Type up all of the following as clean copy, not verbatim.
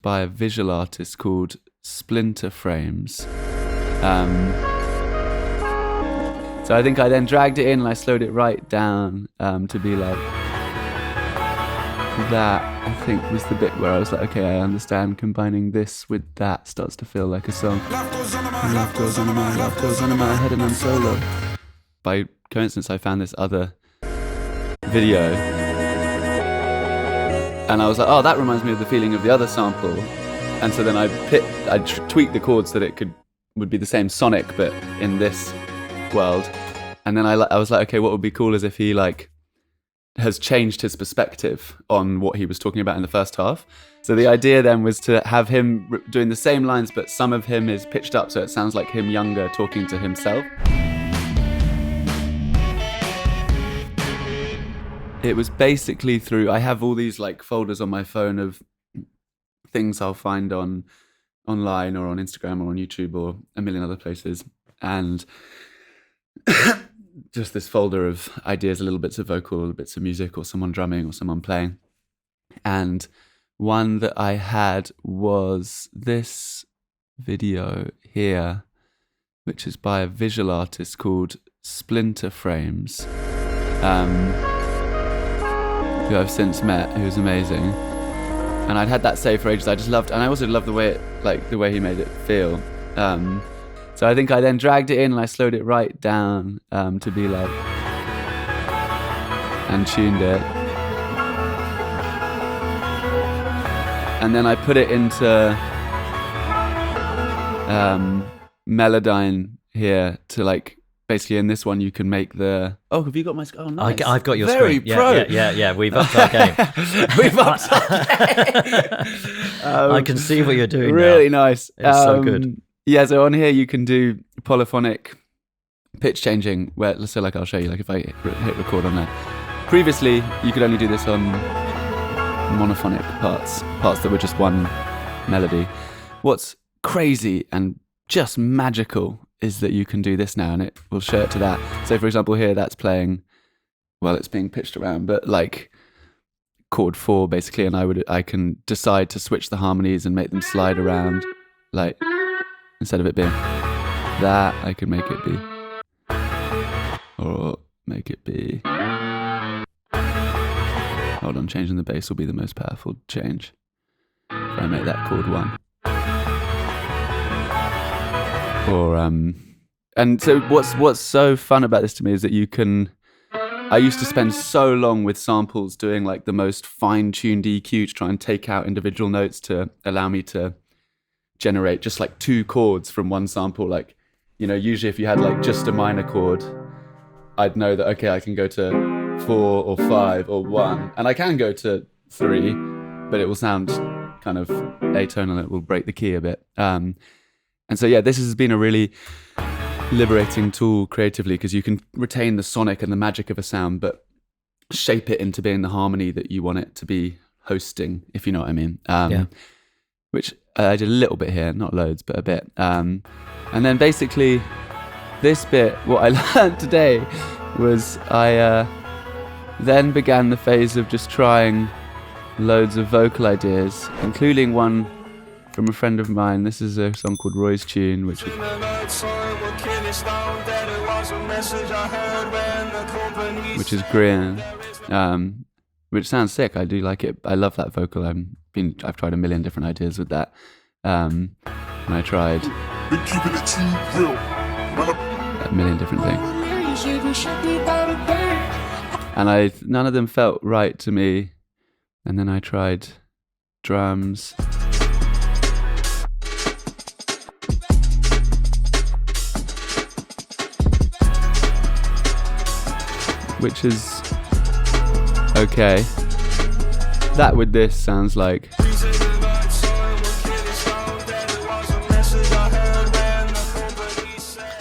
by a visual artist called Splinter Frames. So I think I then dragged it in and I slowed it right down to be like that. I think was the bit where I was like, okay, I understand combining this with that starts to feel like a song. Life goes on in my head and I'm solo. By coincidence, I found this other video and I was like, oh, that reminds me of the feeling of the other sample. And so then I tweaked the chords so that it would be the same sonic but in this world. And then I was like, okay, what would be cool is if he like has changed his perspective on what he was talking about in the first half. So the idea then was to have him doing the same lines, but some of him is pitched up so it sounds like him younger talking to himself. It was basically through, I have all these like folders on my phone of things I'll find online or on Instagram or on YouTube or a million other places. And just this folder of ideas, little bits of vocal, little bits of music or someone drumming or someone playing. And one that I had was this video here, which is by a visual artist called Splinter Frames, who I've since met, who's amazing. And I'd had that saved for ages. I just loved, and I also loved the way he made it feel. So I think I then dragged it in and I slowed it right down to be like, and tuned it. And then I put it into Melodyne here to like, basically in this one you can make the, oh, have you got my, oh nice. I've got your Very screen. pro. Yeah, we've upped our game. We've upped our game. I can see what you're doing really now. Nice. It's so good. Yeah, so on here you can do polyphonic pitch changing, where, so like I'll show you, like if I hit record on that. Previously, you could only do this on monophonic parts that were just one melody. What's crazy and just magical is that you can do this now and it will show it to that. So for example here, that's playing, well, it's being pitched around, but like chord 4 basically, and I can decide to switch the harmonies and make them slide around, like instead of it being that, I can make it be, or make it be, hold on, changing the bass will be the most powerful change. If I make that chord 1. Or and so what's so fun about this to me is that you can, I used to spend so long with samples doing like the most fine-tuned EQ to try and take out individual notes to allow me to generate just like 2 chords from one sample. Like, you know, usually if you had like just a minor chord, I'd know that, okay, I can go to 4 or 5 or 1, and I can go to 3, but it will sound kind of atonal, it will break the key a bit. And so, yeah, this has been a really liberating tool creatively because you can retain the sonic and the magic of a sound, but shape it into being the harmony that you want it to be hosting, if you know what I mean. Yeah. Which I did a little bit here, not loads, but a bit. And then basically this bit, what I learned today was I then began the phase of just trying loads of vocal ideas, including one from a friend of mine. This is a song called Roy's Tune, which is Grian, which sounds sick. I do like it. I love that vocal. I've tried a million different ideas with that. And I tried a million different things, and none of them felt right to me. And then I tried drums, which is okay. That with this sounds like.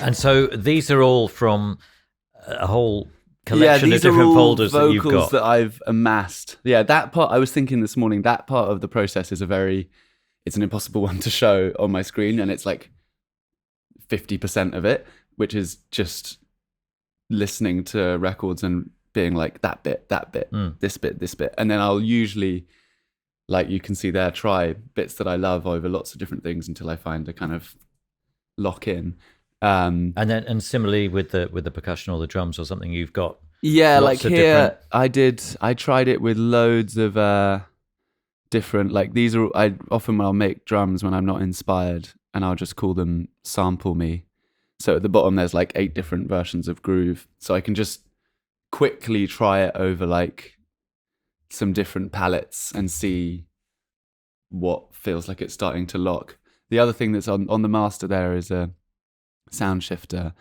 And so these are all from a whole collection of different folders that you've got. Vocals that I've amassed. Yeah, that part, I was thinking this morning, that part of the process is it's an impossible one to show on my screen, and it's like 50% of it, which is just listening to records and being like, that bit, this bit. And then I'll usually like you can see there, try bits that I love over lots of different things until I find a kind of lock in. And similarly with the percussion or the drums or something, you've got like here I tried it with loads of different, like these are I'll make drums when I'm not inspired, and I'll just call them sample me. So at the bottom there's like 8 different versions of groove, so I can just quickly try it over like some different palettes and see what feels like it's starting to lock. The other thing that's on the master there is a sound shifter,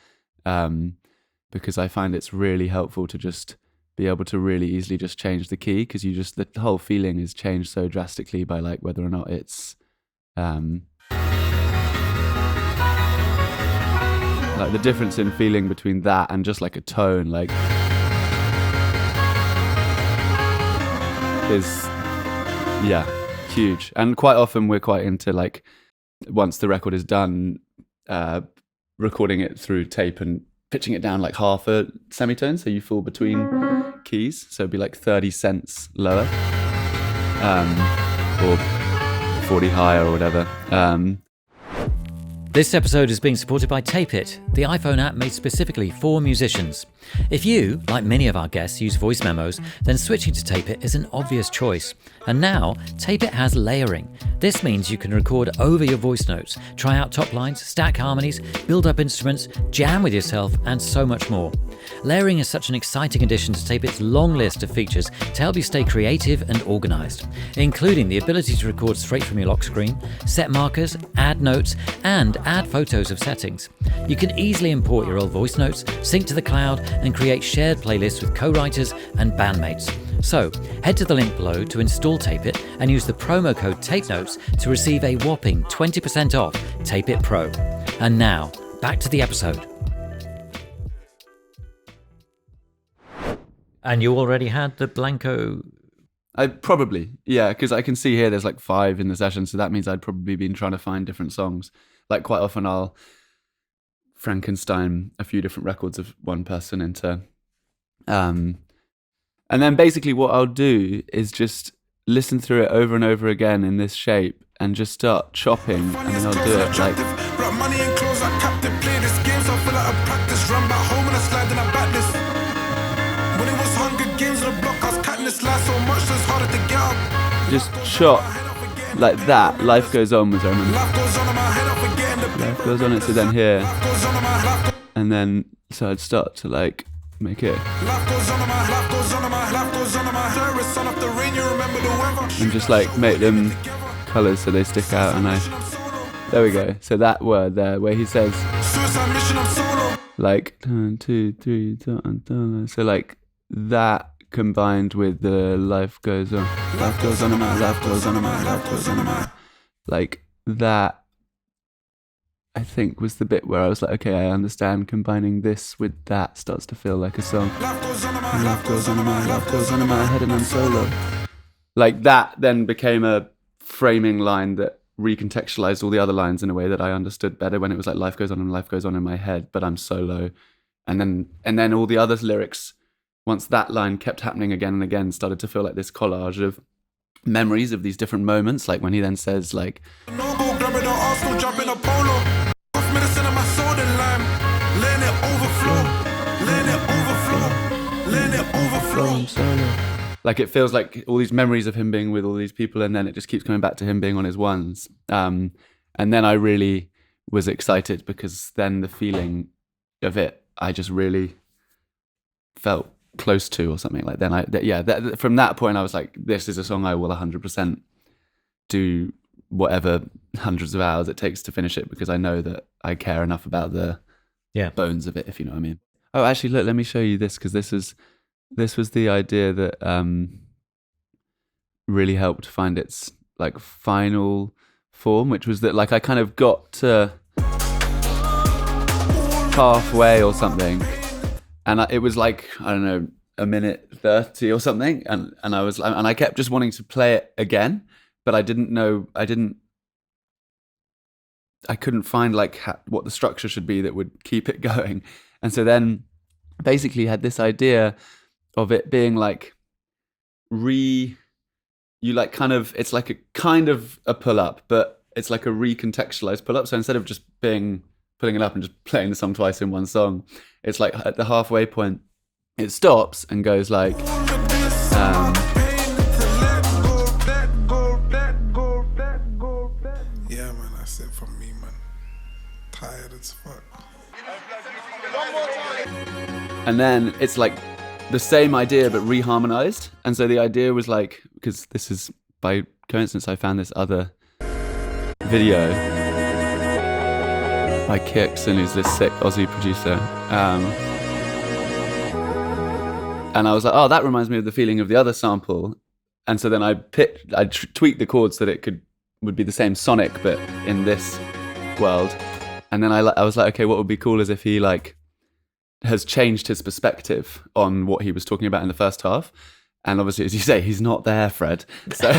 because I find it's really helpful to just be able to really easily just change the key, because the whole feeling is changed so drastically by like whether or not it's like the difference in feeling between that and just like a tone like is huge. And quite often we're quite into like, once the record is done, recording it through tape and pitching it down like half a semitone, so you fall between keys, so it'd be like 30 cents lower, or 40 higher or whatever. This episode is being supported by Tape It, the iPhone app made specifically for musicians. If you, like many of our guests, use voice memos, then switching to Tape It is an obvious choice. And now, Tape It has layering. This means you can record over your voice notes, try out top lines, stack harmonies, build up instruments, jam with yourself, and so much more. Layering is such an exciting addition to Tape It's long list of features to help you stay creative and organized, including the ability to record straight from your lock screen, set markers, add notes, and add photos of settings. You can easily import your old voice notes, sync to the cloud, and create shared playlists with co-writers and bandmates. So, head to the link below to install Tape It and use the promo code TAPENOTES to receive a whopping 20% off Tape It Pro. And now, back to the episode. And you already had the Blanco? I probably, yeah, because I can see here there's like 5 in the session, so that means I'd probably been trying to find different songs. Like quite often I'll Frankenstein a few different records of one person into, and then basically what I'll do is just listen through it over and over again in this shape and just start chopping, and then I'll do it like. Just chop like that. Life Goes On was, I remember. Life Goes On, it's then here. And then, so I'd start to like make it. And just like make them colours so they stick out, and there we go. So that word there where he says like 1, 2, 3, so like that combined with the life goes on in my life goes on in my life goes on in my, like that I think was the bit where I was like, okay, I understand combining this with that starts to feel like a song. Life goes on in my life goes on in my head and I'm solo. Like that then became a framing line that recontextualized all the other lines in a way that I understood better when it was like life goes on and life goes on in my head, but I'm solo. And then all the other lyrics, once that line kept happening again and again, started to feel like this collage of memories of these different moments. Like when he then says like, like it feels like all these memories of him being with all these people, and then it just keeps coming back to him being on his ones. And then I really was excited because then the feeling of it, I just really felt close to, or something like. Then from that point I was like, this is a song I will 100% do whatever hundreds of hours it takes to finish it, because I know that I care enough about the bones of it, if you know what I mean. Oh, actually, look, let me show you this, because this was the idea that really helped find its like final form, which was that like I kind of got to halfway or something, and it was like, I don't know, a minute 30 or something, and I kept just wanting to play it again, but I couldn't find like what the structure should be that would keep it going. And so then basically had this idea of it being like you like kind of, it's like a kind of a pull up, but it's like a recontextualized pull up. So instead of just pulling it up and just playing the song twice in one song, it's like at the halfway point, it stops and goes like, yeah, man, that's it from me, man. Tired as fuck. and then it's like the same idea but reharmonized. And so the idea was like, because this is by coincidence, I found this other video by Kixon, who's this sick Aussie producer. And I was like, oh, that reminds me of the feeling of the other sample. And so then I tweaked the chords so that it would be the same sonic, but in this world. And then I was like, okay, what would be cool is if he like has changed his perspective on what he was talking about in the first half. And obviously, as you say, he's not there, Fred. So,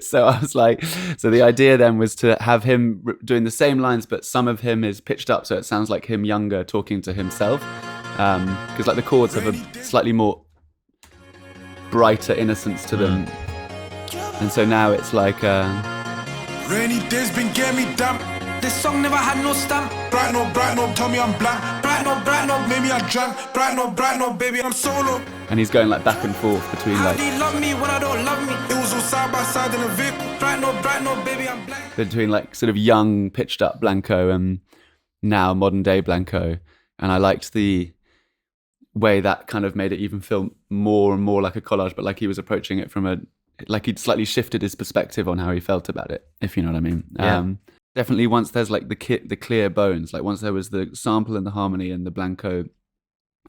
so I was like, so the idea then was to have him doing the same lines, but some of him is pitched up, so it sounds like him younger talking to himself. Because like the chords have a slightly more brighter innocence to them. And so now it's like... Rainy days been getting me damp. This song never had no stamp. Bright no, tell me I'm blank. Bright no, maybe I drank. Bright no, baby, I'm solo. And he's going like back and forth between like... How do you love me when I don't love me? It was all side by side in a vehicle. Bright no, baby, I'm blank. Between like sort of young, pitched up Blanco and now modern day Blanco. And I liked the way that kind of made it even feel more and more like a collage, but like he was approaching it from like he'd slightly shifted his perspective on how he felt about it, if you know what I mean. Yeah. Definitely once there's like the clear bones, like once there was the sample and the harmony and the Blanco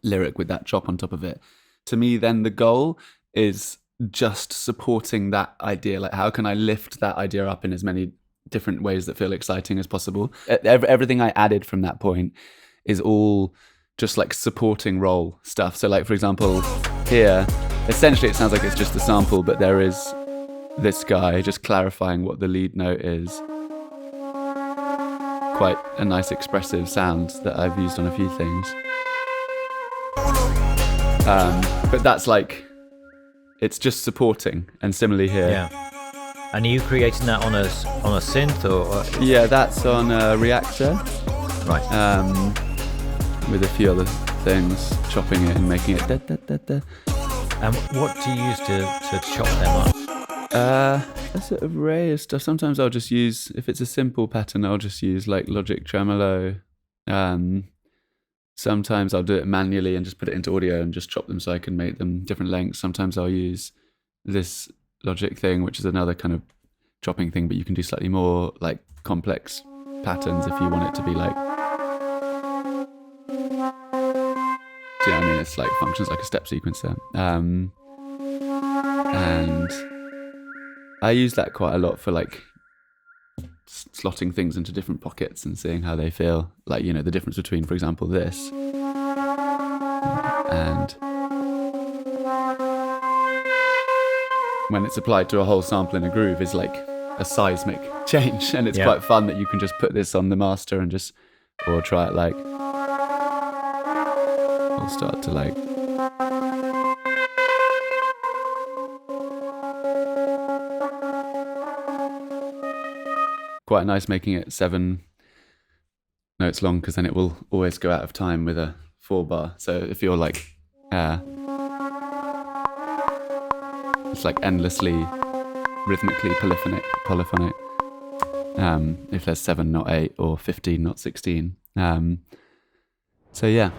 lyric with that chop on top of it, to me then the goal is just supporting that idea. Like how can I lift that idea up in as many different ways that feel exciting as possible? Everything I added from that point is all just like supporting role stuff. So like for example here, essentially it sounds like it's just a sample, but there is this guy just clarifying what the lead note is. Quite a nice expressive sound that I've used on a few things. But that's like, it's just supporting. And similarly here. Yeah. And are you creating that on a synth or? Yeah, that's on a Reactor. Right. With a few other things, chopping it and making it da da da da. And what do you use to chop them up? A sort of array of stuff. Sometimes I'll just use, if it's a simple pattern, I'll just use like Logic Tremolo. Sometimes I'll do it manually and just put it into audio and just chop them so I can make them different lengths. Sometimes I'll use this Logic thing, which is another kind of chopping thing, but you can do slightly more like complex patterns if you want it to be like, do you know what I mean? It's like functions like a step sequencer. And I use that quite a lot for like slotting things into different pockets and seeing how they feel. Like, you know, the difference between, for example, this and when it's applied to a whole sample in a groove is like a seismic change. And it's quite fun that you can just put this on the master and just, or try it like, I'll start to like, quite nice making it 7 notes long, because then it will always go out of time with a 4-bar. So if you're like, it's like endlessly rhythmically polyphonic. If there's 7, not 8, or 15, not 16. So yeah.